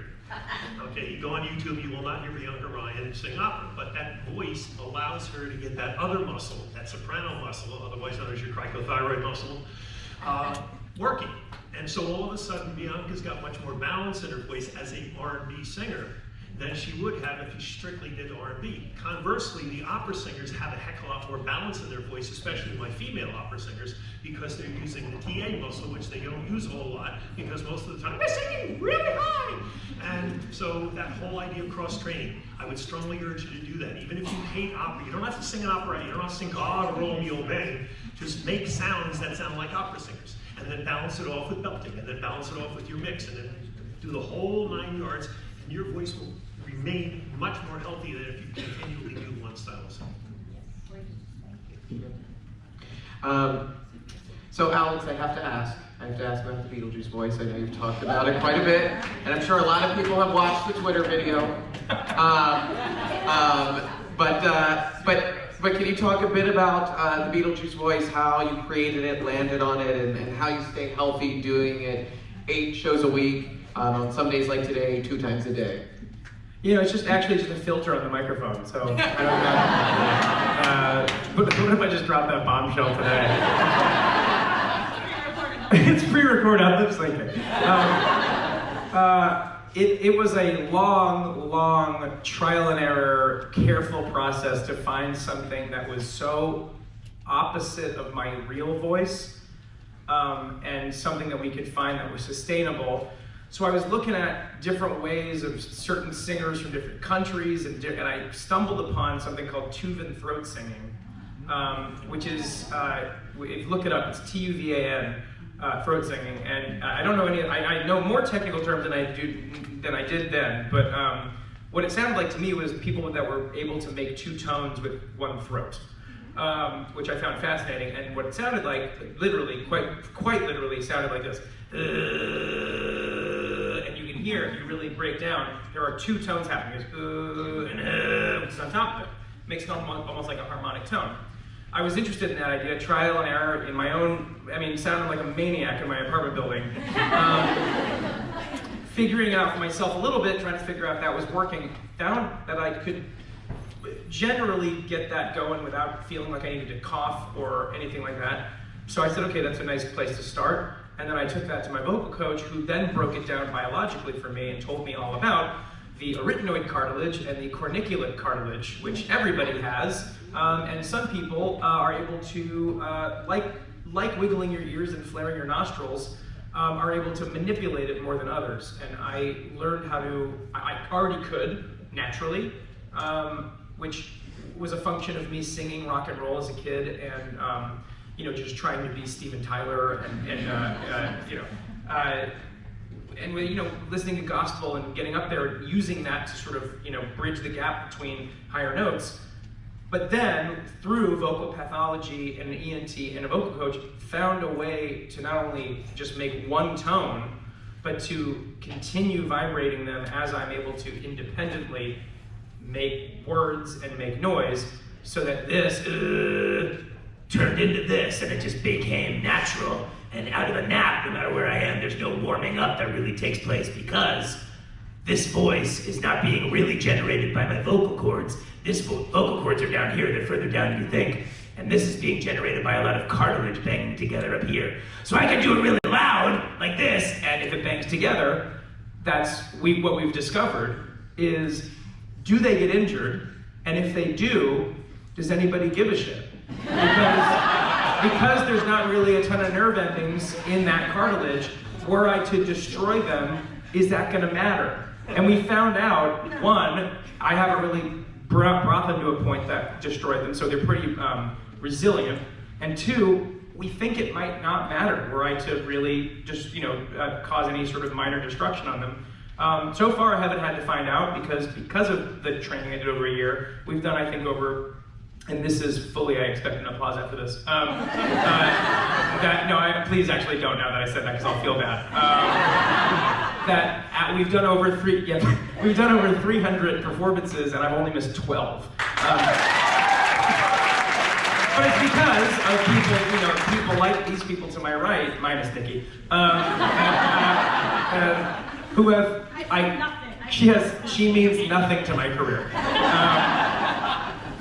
Okay, you go on YouTube, you will not hear Bianca Ryan sing opera, but that voice allows her to get that other muscle, that soprano muscle, otherwise known as your cricothyroid muscle, working. And so all of a sudden, Bianca's got much more balance in her voice as a R&B singer than she would have if she strictly did R&B. Conversely, the opera singers have a heck of a lot more balance in their voice, especially my female opera singers, because they're using the TA muscle, which they don't use a whole lot, because most of the time they're singing really high. And so that whole idea of cross-training, I would strongly urge you to do that. Even if you hate opera, you don't have to sing an opera, you don't have to sing God roll me obey. Just make sounds that sound like opera singers, and then balance it off with belting, and then balance it off with your mix, and then do the whole 9 yards, and your voice will remain much more healthy than if you continually do one style of song. So Alex, I have to ask about the Beetlejuice voice. I know you've talked about it quite a bit, and I'm sure a lot of people have watched the Twitter video. But can you talk a bit about the Beetlejuice voice, how you created it, landed on it, and how you stay healthy doing it 8 shows a week, on some days like today, 2 times a day? You know, it's just a filter on the microphone, so I don't know. What if I just dropped that bombshell today? It's pre-recorded, I'm lip syncing. It was a long trial and error, careful process to find something that was so opposite of my real voice, and something that we could find that was sustainable. So I was looking at different ways of certain singers from different countries, and I stumbled upon something called Tuvan throat singing, which is, if you look it up, it's T-U-V-A-N, throat singing. And I don't know I know more technical terms than I did then, but what it sounded like to me was people that were able to make two tones with one throat, which I found fascinating. And what it sounded like, literally, quite literally, sounded like this. And you can hear, if you really break down, there are two tones happening. There's and which is on top of it. Makes it almost like a harmonic tone. I was interested in that idea, trial and error in my own, sounded like a maniac in my apartment building. Figuring out for myself a little bit, trying to figure out if that was working, found that I could generally get that going without feeling like I needed to cough or anything like that. So I said, okay, that's a nice place to start. And then I took that to my vocal coach, who then broke it down biologically for me and told me all about the arytenoid cartilage and the corniculate cartilage, which everybody has. And some people are able to, like wiggling your ears and flaring your nostrils, are able to manipulate it more than others. And I learned how to, I already could, naturally, which was a function of me singing rock and roll as a kid and just trying to be Steven Tyler and listening to gospel and getting up there and using that to sort of, bridge the gap between higher notes. But then, through vocal pathology and an ENT and a vocal coach, found a way to not only just make one tone, but to continue vibrating them as I'm able to independently make words and make noise, so that this turned into this, and it just became natural. And out of a nap, no matter where I am, there's no warming up that really takes place, because this voice is not being really generated by my vocal cords. This vocal cords are down here, they're further down than you think. And this is being generated by a lot of cartilage banging together up here. So I can do it really loud, like this, and if it bangs together, that's what we've discovered is, do they get injured? And if they do, does anybody give a shit? Because there's not really a ton of nerve endings in that cartilage, were I to destroy them, is that gonna matter? And we found out, one, I haven't really brought them to a point that destroyed them, so they're pretty resilient. And two, we think it might not matter were I to really just, cause any sort of minor destruction on them. So far I haven't had to find out because of the training I did over a year. We've done, I think, over, and this is fully, I expect an applause after this. Please actually don't now that I said that because I'll feel bad. We've done over 300 performances and I've only missed 12. But it's because of people like these people to my right, minus Nikki, who have, she means nothing to my career.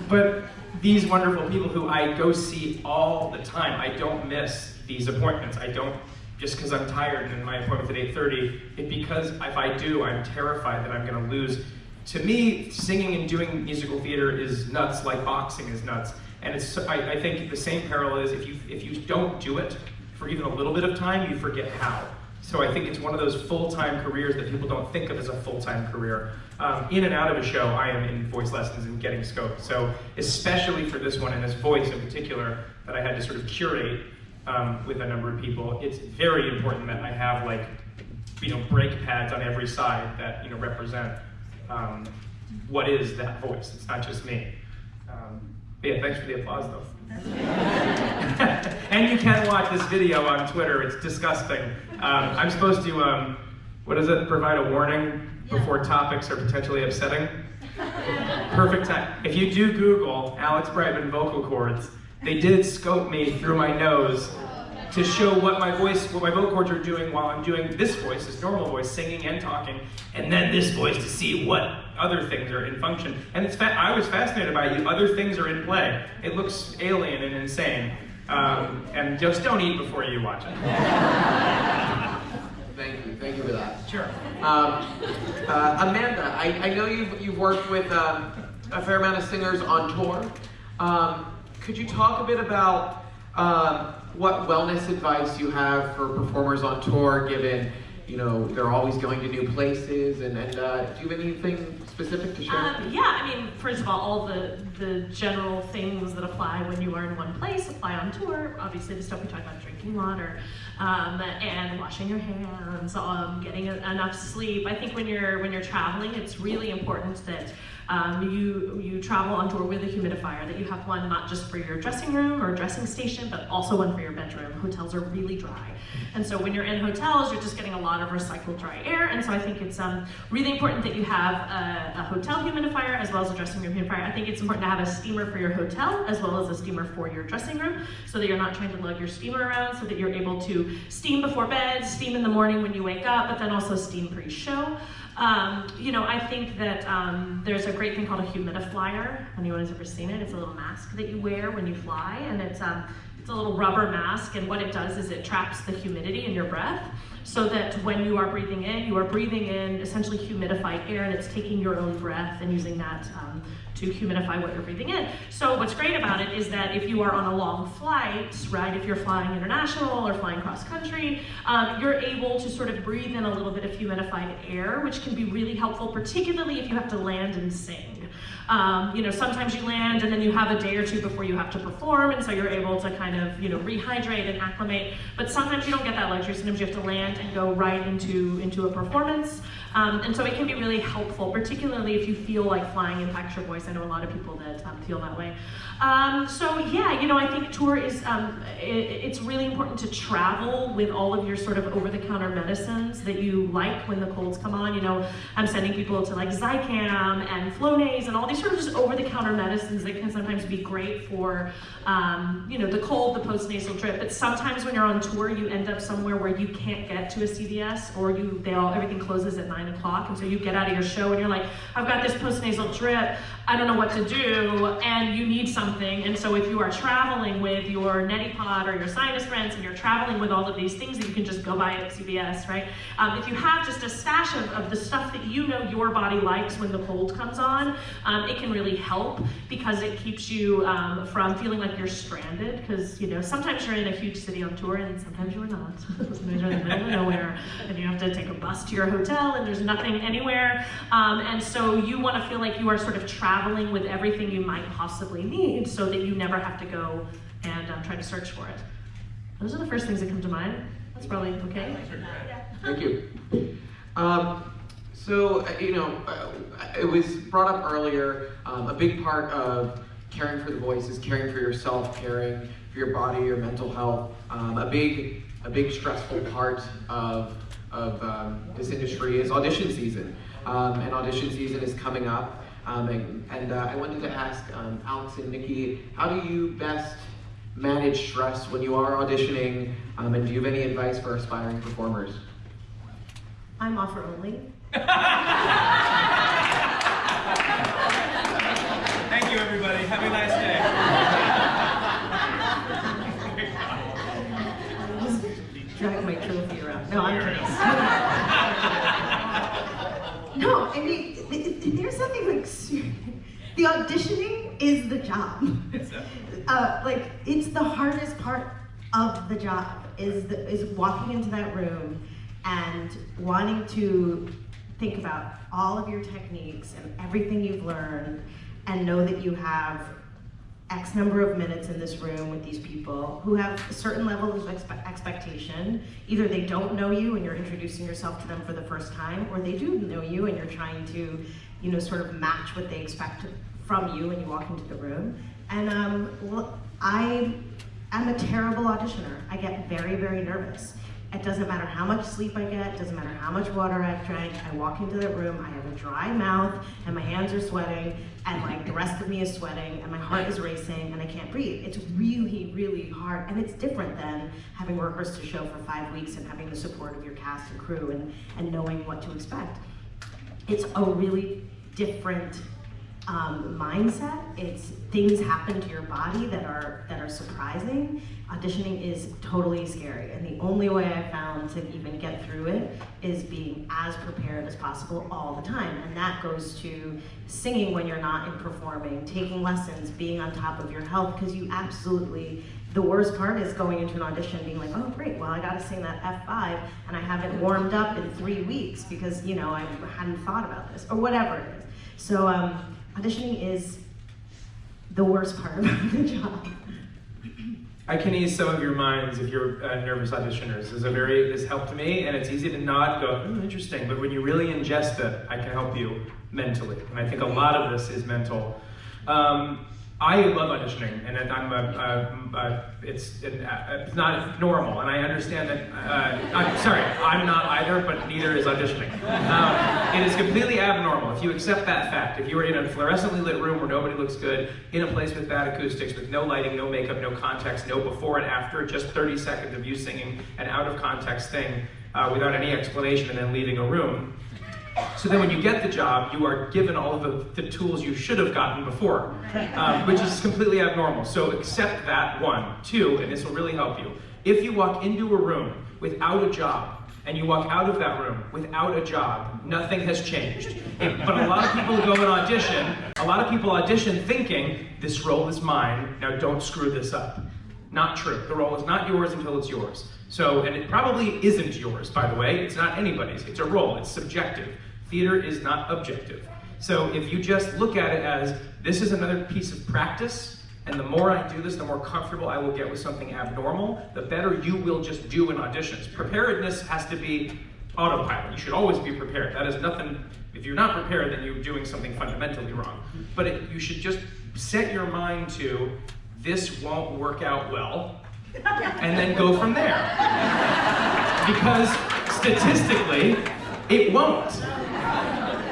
But these wonderful people who I go see all the time, I don't miss these appointments. I don't, just because I'm tired and my appointment's at 8:30, it's because if I do, I'm terrified that I'm gonna lose. To me, singing and doing musical theater is nuts like boxing is nuts. And I think the same parallel is if you don't do it for even a little bit of time, you forget how. So I think it's one of those full-time careers that people don't think of as a full-time career. In and out of a show, I am in voice lessons and getting scope. So especially for this one and this voice in particular that I had to sort of curate with a number of people, it's very important that I have brake pads on every side that represent what is that voice. It's not just me. But yeah, thanks for the applause though. And you can watch this video on Twitter, it's disgusting. I'm supposed to, provide a warning before topics are potentially upsetting? Perfect time. If you do Google Alex Brightman vocal cords, they did scope me through my nose to show what my vocal cords are doing while I'm doing this voice, this normal voice, singing and talking, and then this voice to see what other things are in function. And I was fascinated by it. Other things are in play. It looks alien and insane. And just don't eat before you watch it. Thank you for that. Sure. Amanda, I know you've worked with a fair amount of singers on tour. Could you talk a bit about what wellness advice you have for performers on tour, given they're always going to new places, and do you have anything specific to share? first of all the general things that apply when you are in one place apply on tour. Obviously, the stuff we talk about, drinking water, and washing your hands, getting enough sleep. I think when you're traveling, it's really important that you travel on tour with a humidifier, that you have one not just for your dressing room or dressing station, but also one for your bedroom. Hotels are really dry. And so when you're in hotels, you're just getting a lot of recycled dry air. And so I think it's really important that you have a hotel humidifier as well as a dressing room humidifier. I think it's important to have a steamer for your hotel as well as a steamer for your dressing room, so that you're not trying to lug your steamer around, so that you're able to steam before bed, steam in the morning when you wake up, but then also steam pre-show. I think that there's a great thing called a humidifier. Anyone has ever seen it? It's a little mask that you wear when you fly, and it's a little rubber mask, and what it does is it traps the humidity in your breath, so that when you are breathing in essentially humidified air, and it's taking your own breath and using that to humidify what you're breathing in. So what's great about it is that if you are on a long flight, right, if you're flying international or flying cross country, you're able to sort of breathe in a little bit of humidified air, which can be really helpful, particularly if you have to land and sing. Sometimes you land and then you have a day or two before you have to perform, and so you're able to kind of, rehydrate and acclimate. But sometimes you don't get that luxury. Sometimes you have to land and go right into a performance. And so it can be really helpful, particularly if you feel like flying impacts your voice. I know a lot of people that feel that way. I think tour is, it's really important to travel with all of your sort of over-the-counter medicines that you like when the colds come on. I'm sending people to like Zicam and Flonase and all these sort of just over-the-counter medicines that can sometimes be great for, the cold, the post-nasal drip. But sometimes when you're on tour, you end up somewhere where you can't get to a CVS, or everything closes at 9 o'clock, and so you get out of your show and you're like, I've got this post-nasal drip, I don't know what to do, and you need something. And so if you are traveling with your neti pot or your sinus rinse, and you're traveling with all of these things that you can just go buy at CVS, right? If you have just a stash of the stuff that your body likes when the cold comes on, it can really help, because it keeps you from feeling like you're stranded, because sometimes you're in a huge city on tour and sometimes you're not. Sometimes you're in the middle of nowhere and you have to take a bus to your hotel and there's nothing anywhere, and so you want to feel like you are sort of traveling with everything you might possibly need, so that you never have to go and try to search for it. Those are the first things that come to mind. That's probably okay. Thank you. It was brought up earlier, a big part of caring for the voice is caring for yourself, caring for your body, your mental health. A big stressful part of this industry is audition season. And audition season is coming up. And I wanted to ask Alex and Nikki, how do you best manage stress when you are auditioning? And do you have any advice for aspiring performers? I'm offer only. Thank you, everybody. Have a nice day. Drag my trophy around. No, I'm kidding. No, I mean, there's something like, the auditioning is the job. It's the hardest part of the job, is walking into that room and wanting to think about all of your techniques and everything you've learned, and know that you have X number of minutes in this room with these people who have a certain level of expectation. Either they don't know you and you're introducing yourself to them for the first time, or they do know you and you're trying to, sort of match what they expect from you when you walk into the room. And I am a terrible auditioner. I get very, very nervous. It doesn't matter how much sleep I get, it doesn't matter how much water I've drank. I walk into that room, I have a dry mouth, and my hands are sweating, and like the rest of me is sweating, and my heart is racing, and I can't breathe. It's really, really hard, and it's different than having rehearsed a show for 5 weeks and having the support of your cast and crew and knowing what to expect. It's a really different mindset. Things happen to your body that are surprising. Auditioning is totally scary, and the only way I've found to even get through it is being as prepared as possible all the time. And that goes to singing when you're not in performing, taking lessons, being on top of your health, because you absolutely, the worst part is going into an audition being like, oh great, well I gotta sing that F5 and I haven't warmed up in 3 weeks because I hadn't thought about this, or whatever it is. So auditioning is the worst part about the job. I can ease some of your minds if you're nervous auditioners. This helped me, and it's easy to nod and go, interesting, but when you really ingest it, I can help you mentally. And I think a lot of this is mental. I love auditioning, and it's not normal, and I understand that, I'm sorry, I'm not either, but neither is auditioning. It is completely abnormal if you accept that fact. If you are in a fluorescently lit room where nobody looks good, in a place with bad acoustics, with no lighting, no makeup, no context, no before and after, just 30 seconds of you singing an out of context thing without any explanation and then leaving a room. So then when you get the job, you are given all of the tools you should have gotten before, which is completely abnormal. So accept that, one. Two, and this will really help you. If you walk into a room without a job, and you walk out of that room without a job, nothing has changed. But a lot of people go and audition thinking, this role is mine, now don't screw this up. Not true. The role is not yours until it's yours. So, and it probably isn't yours, by the way. It's not anybody's. It's a role. It's subjective. Theater is not objective. So if you just look at it as, this is another piece of practice, and the more I do this, the more comfortable I will get with something abnormal, the better you will just do in auditions. Preparedness has to be autopilot. You should always be prepared. That is nothing, if you're not prepared, then you're doing something fundamentally wrong. But you should just set your mind to, this won't work out well, and then go from there. Because statistically, it won't.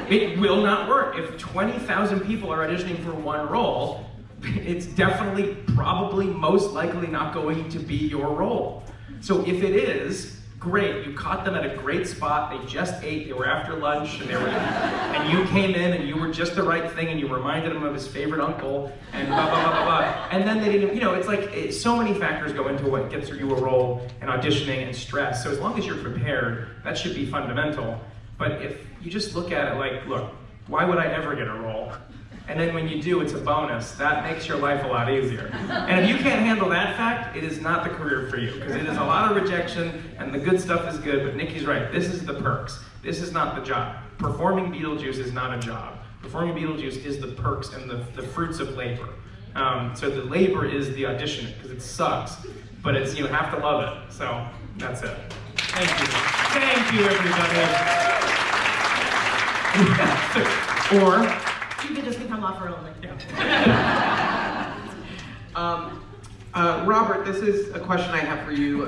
It will not work. If 20,000 people are auditioning for one role, it's definitely, probably, most likely not going to be your role. So if it is, great, you caught them at a great spot, they just ate, they were after lunch, and you came in and you were just the right thing and you reminded him of his favorite uncle, and blah, blah, blah, blah, blah. And then they didn't, it's like, so many factors go into what gets you a role, and auditioning and stress. So as long as you're prepared, that should be fundamental. But if you just look at it like, look, why would I ever get a role? And then when you do, it's a bonus. That makes your life a lot easier. And if you can't handle that fact, it is not the career for you, because it is a lot of rejection, and the good stuff is good, but Nikki's right, this is the perks. This is not the job. Performing Beetlejuice is not a job. Performing Beetlejuice is the perks and the fruits of labor. So the labor is the audition, because it sucks, but it's, you have to love it. So that's it. Thank you. Thank you, everybody. Or you could just become offer only. Robert, this is a question I have for you.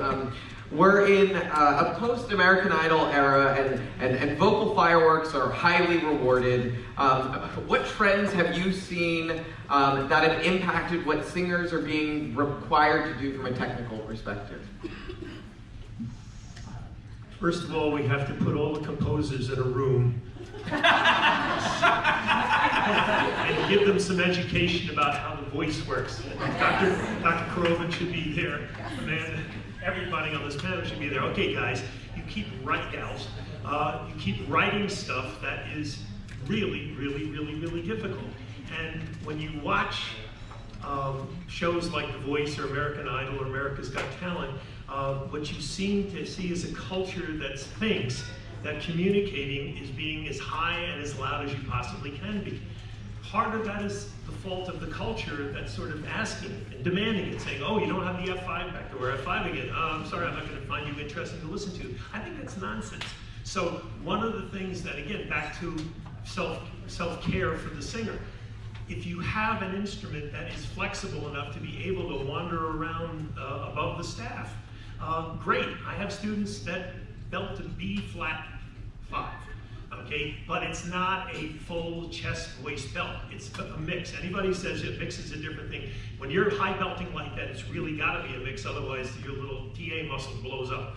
We're in a post-American Idol era, and vocal fireworks are highly rewarded. What trends have you seen that have impacted what singers are being required to do from a technical perspective? First of all, we have to put all the composers in a room and give them some education about how the voice works. Dr. Korovin should be there, and everybody on this panel should be there. Okay, guys, you keep writing stuff that is really, really, really, really difficult. And when you watch shows like The Voice or American Idol or America's Got Talent, what you seem to see is a culture that thinks that communicating is being as high and as loud as you possibly can be. Part of that is the fault of the culture that's sort of asking and demanding it, saying, oh, you don't have the F5 back there, we're F5 again. I'm sorry, I'm not going to find you interesting to listen to. I think that's nonsense. So one of the things that, again, back to self-care for the singer, if you have an instrument that is flexible enough to be able to wander around above the staff, great. I have students that belt to B flat 5, okay? But it's not a full chest voice belt. It's a mix. Anybody says a mix is a different thing. When you're high belting like that, it's really gotta be a mix, otherwise your little TA muscle blows up.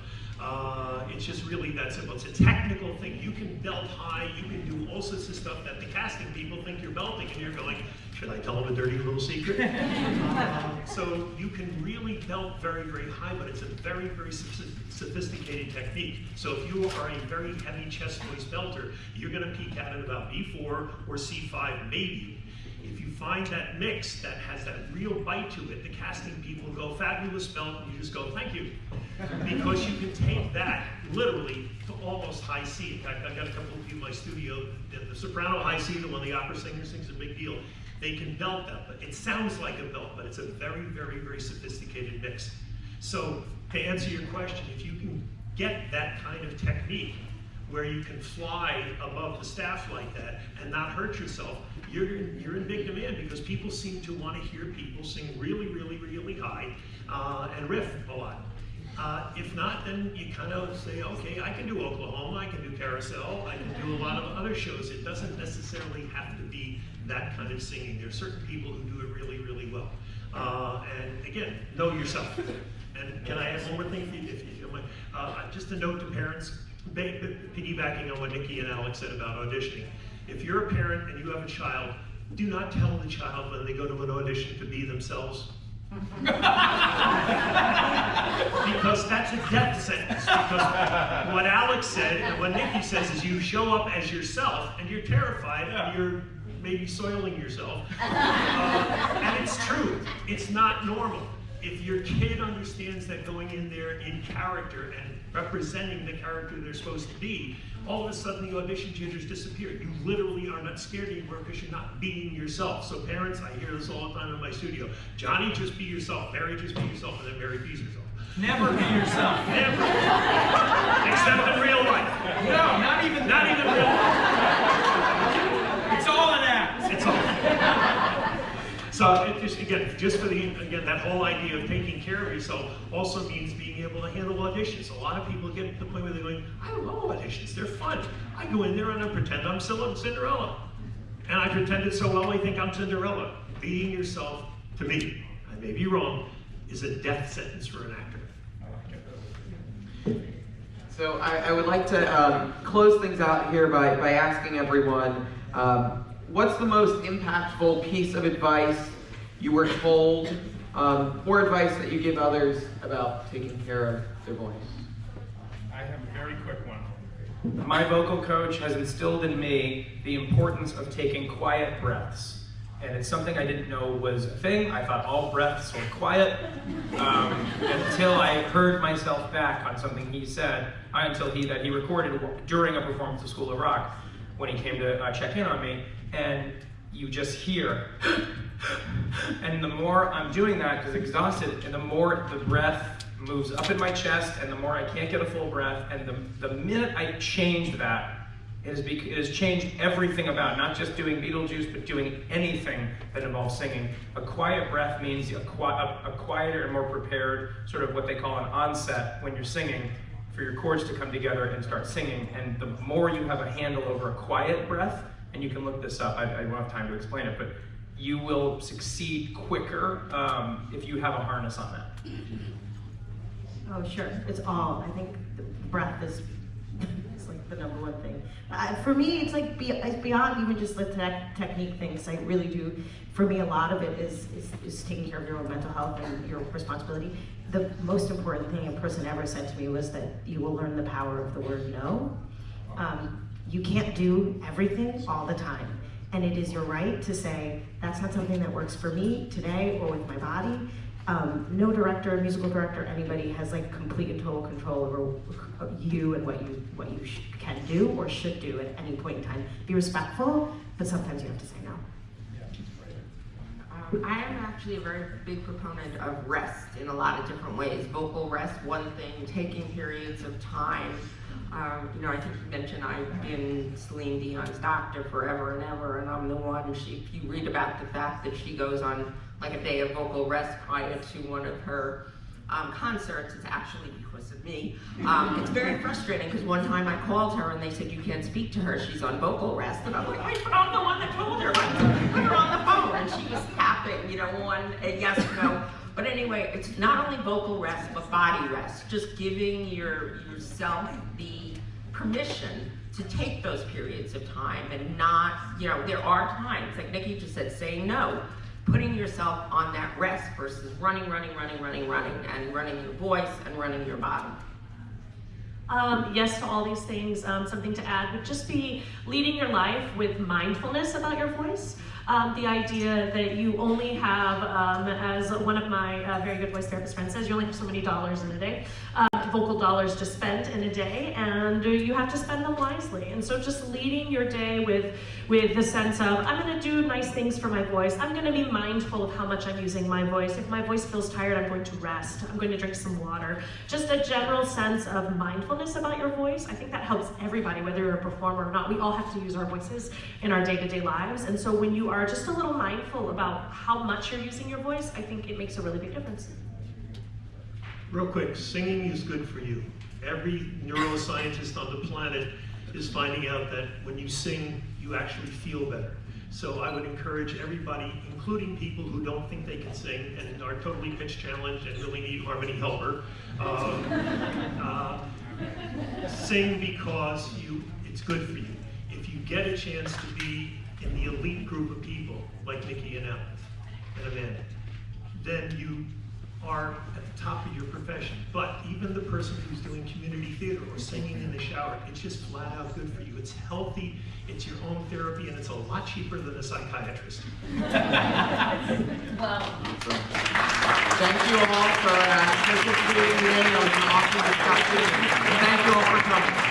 It's just really that simple. It's a technical thing. You can belt high, you can do all sorts of stuff that the casting people think you're belting, and you're going, should I tell them a dirty little secret? So you can really belt very, very high, but it's a very, very sophisticated technique. So if you are a very heavy chest voice belter, you're gonna peak out at about B4 or C5 maybe. If you find that mix that has that real bite to it, the casting people go, fabulous film, and you just go, thank you. Because you can take that literally to almost high C. In fact, I've got a couple of people in my studio, the soprano high C, the one the opera singer sings, a big deal. They can belt that, but it sounds like a belt, but it's a very, very, very sophisticated mix. So to answer your question, if you can get that kind of technique where you can fly above the staff like that and not hurt yourself, you're in big demand, because people seem to want to hear people sing really, really, really high and riff a lot. If not, then you kind of say, okay, I can do Oklahoma, I can do Carousel, I can do a lot of other shows. It doesn't necessarily have to be that kind of singing. There are certain people who do it really, really well. And again, know yourself. And can I add one more thing, if you don't mind? Just a note to parents, piggybacking on what Nikki and Alex said about auditioning. If you're a parent and you have a child, do not tell the child when they go to an audition to be themselves. Because that's a death sentence. Because what Alex said and what Nikki says is you show up as yourself and you're terrified and you're maybe soiling yourself. And it's true. It's not normal. If your kid understands that going in there in character and representing the character they're supposed to be, all of a sudden the audition jitters disappear. You literally are not scared anymore because you're not being yourself. So parents, I hear this all the time in my studio. Johnny, just be yourself. Mary, just be yourself. And then Mary pees herself. Never be yourself. Never. Except in real life. No, not even real life. It's all an act. It's all. So it just, just for that whole idea of taking care of yourself also means being able to handle auditions. A lot of people get to the point where they're going, I love auditions, they're fun. I go in there and I pretend I'm Cinderella. And I pretended so well I think I'm Cinderella. Being yourself, to me, I may be wrong, is a death sentence for an actor. So I would like to close things out here by asking everyone, what's the most impactful piece of advice you were told, or advice that you give others about taking care of their voice? I have a very quick one. My vocal coach has instilled in me the importance of taking quiet breaths. And it's something I didn't know was a thing. I thought all breaths were quiet until I heard myself back on something he said, that he recorded during a performance of School of Rock when he came to check in on me. And you just hear, and the more I'm doing that, because exhausted, and the more the breath moves up in my chest, and the more I can't get a full breath, and the minute I changed that, it has changed everything about not just doing Beetlejuice, but doing anything that involves singing. A quiet breath means a quieter and more prepared, sort of what they call an onset when you're singing, for your chords to come together and start singing. And the more you have a handle over a quiet breath, and you can look this up, I don't have time to explain it, but you will succeed quicker if you have a harness on that. Oh, sure. It's all. I think the breath is like the number one thing. For me, it's like it's beyond even just the technique things. I really do. For me, a lot of it is taking care of your own mental health and your responsibility. The most important thing a person ever said to me was that you will learn the power of the word no. You can't do everything all the time. And it is your right to say, that's not something that works for me today or with my body. No director, musical director, anybody has like complete and total control over you and what you can do or should do at any point in time. Be respectful, but sometimes you have to say no. I am actually a very big proponent of rest in a lot of different ways. Vocal rest, one thing, taking periods of time. I think you mentioned I've been Celine Dion's doctor forever and ever, and I'm the one, if you read about the fact that she goes on like a day of vocal rest prior to one of her concerts, it's actually because of me. It's very frustrating because one time I called her and they said you can't speak to her, she's on vocal rest, and I'm like, wait, but I'm the one that told her, I put her on the phone, and she was tapping, one yes, no. But anyway, it's not only vocal rest, but body rest. Just giving yourself the permission to take those periods of time and not, there are times, like Nikki just said, saying no. Putting yourself on that rest versus running, and running your voice and running your body. Yes to all these things. Something to add would just be leading your life with mindfulness about your voice. The idea that you only have, as one of my very good voice therapist friends says, you only have so many dollars in a day, vocal dollars to spend in a day, and you have to spend them wisely. And so just leading your day with the sense of, I'm going to do nice things for my voice. I'm going to be mindful of how much I'm using my voice. If my voice feels tired, I'm going to rest. I'm going to drink some water. Just a general sense of mindfulness about your voice. I think that helps everybody, whether you're a performer or not. We all have to use our voices in our day-to-day lives. And so when you are just a little mindful about how much you're using your voice, I think it makes a really big difference. Real quick, singing is good for you. Every neuroscientist on the planet is finding out that when you sing, you actually feel better. So I would encourage everybody, including people who don't think they can sing and are totally pitch challenged and really need harmony helper, sing because it's good for you. If you get a chance to be in the elite group of people, like Nikki and Alex and Amanda, then you are at the top of your profession. But even the person who's doing community theater or singing in the shower, it's just flat out good for you. It's healthy, it's your own therapy, and it's a lot cheaper than a psychiatrist. Well, Thank you all for participating today. It was an awesome discussion. And thank you all for coming.